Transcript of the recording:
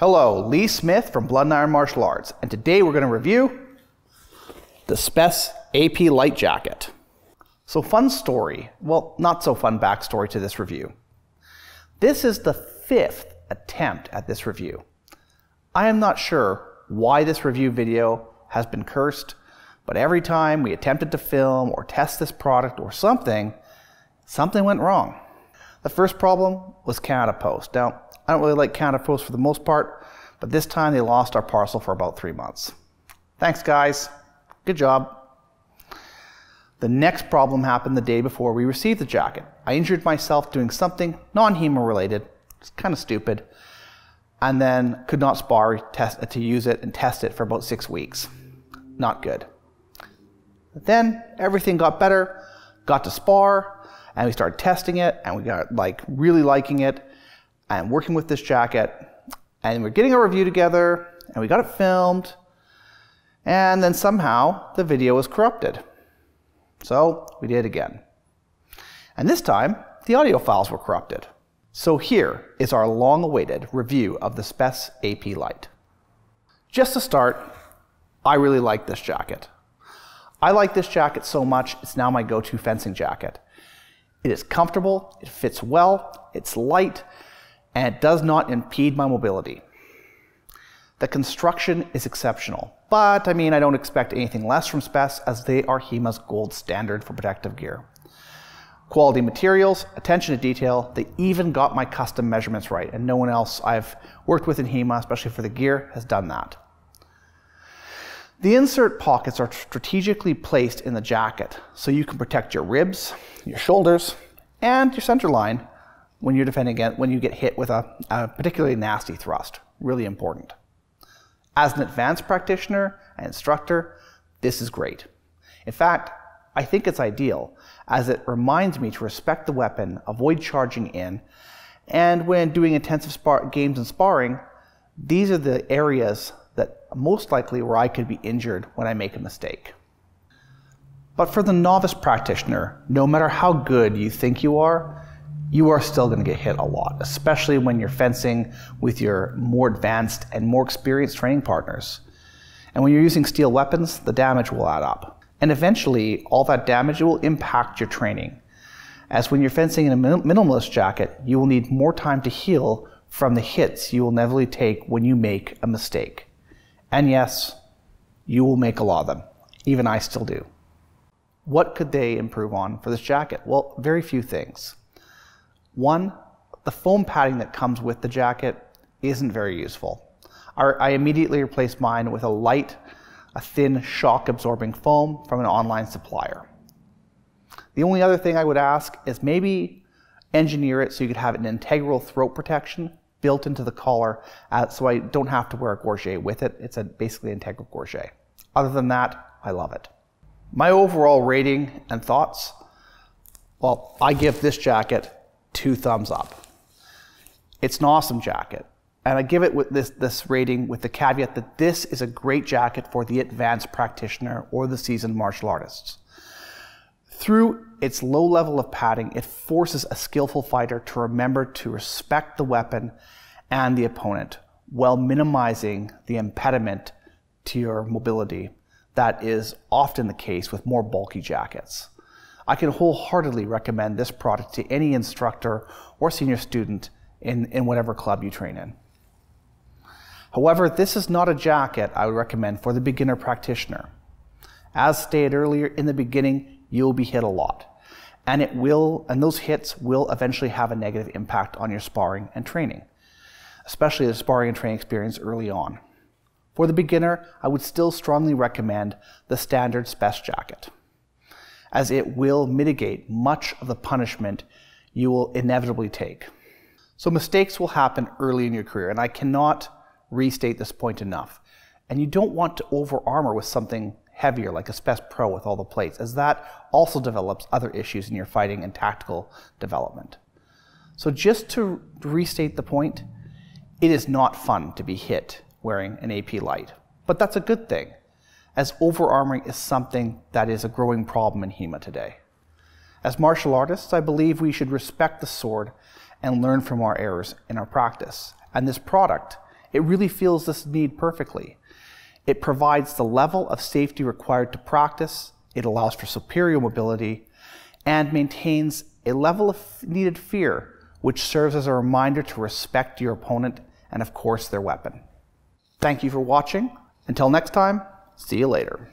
Hello, Lee Smith from Blood and Iron Martial Arts, and today we're going to review the SPES AP Light Jacket. So fun story, well, not so fun backstory to this review. This is the 5th attempt at this review. I am not sure why this review video has been cursed, but every time we attempted to film or test this product or something went wrong. The first problem was Canada Post. Now, I don't really like Canada Post for the most part, but this time they lost our parcel for about 3 months. Thanks, guys. Good job. The next problem happened the day before we received the jacket. I injured myself doing something non-HEMA related. It's kind of stupid. And then could not spar to use it and test it for about 6 weeks. Not good. But then everything got better, got to spar, and we started testing it, and we got really liking it and working with this jacket, and we're getting a review together, and we got it filmed, and then somehow the video was corrupted. So we did it again. And this time, the audio files were corrupted. So here is our long-awaited review of the SPES AP Light. Just to start, I really like this jacket. I like this jacket so much, it's now my go-to fencing jacket. It is comfortable, it fits well, it's light, and it does not impede my mobility. The construction is exceptional, but I don't expect anything less from SPES, as they are HEMA's gold standard for protective gear. Quality materials, attention to detail, they even got my custom measurements right, and no one else I've worked with in HEMA, especially for the gear, has done that. The insert pockets are strategically placed in the jacket, so you can protect your ribs, your shoulders, and your center line when you're defending against, when you get hit with a particularly nasty thrust. Really important. As an advanced practitioner and instructor, this is great. In fact, I think it's ideal, as it reminds me to respect the weapon, avoid charging in, and when doing intensive games and sparring, these are the areas that most likely where I could be injured when I make a mistake. But for the novice practitioner, no matter how good you think you are still going to get hit a lot, especially when you're fencing with your more advanced and more experienced training partners. And when you're using steel weapons, the damage will add up. And eventually, all that damage will impact your training. As when you're fencing in a minimalist jacket, you will need more time to heal from the hits you will inevitably take when you make a mistake. And yes, you will make a lot of them. Even I still do. What could they improve on for this jacket? Well, very few things. One, the foam padding that comes with the jacket isn't very useful. I immediately replaced mine with a thin shock-absorbing foam from an online supplier. The only other thing I would ask is maybe engineer it so you could have an integral throat protection built into the collar, so I don't have to wear a gorget with it. It's basically an integral gorget. Other than that, I love it. My overall rating and thoughts, well, I give this jacket 2 thumbs up. It's an awesome jacket, and I give it with this rating with the caveat that this is a great jacket for the advanced practitioner or the seasoned martial artists. Through its low level of padding, it forces a skillful fighter to remember to respect the weapon and the opponent while minimizing the impediment to your mobility that is often the case with more bulky jackets. I can wholeheartedly recommend this product to any instructor or senior student in whatever club you train in. However, this is not a jacket I would recommend for the beginner practitioner. As stated earlier, in the beginning, you'll be hit a lot, and those hits will eventually have a negative impact on your sparring and training, especially the sparring and training experience early on. For the beginner, I would still strongly recommend the standard SPES jacket, as it will mitigate much of the punishment you will inevitably take. So mistakes will happen early in your career, and I cannot restate this point enough. And you don't want to over-armor with something heavier like a SPES Pro with all the plates, as that also develops other issues in your fighting and tactical development. So just to restate the point, it is not fun to be hit wearing an AP Light, but that's a good thing, as over-armoring is something that is a growing problem in HEMA today. As martial artists, I believe we should respect the sword and learn from our errors in our practice, and this product it really fills this need perfectly. It provides the level of safety required to practice, it allows for superior mobility, and maintains a level of needed fear, which serves as a reminder to respect your opponent and, of course, their weapon. Thank you for watching. Until next time, see you later.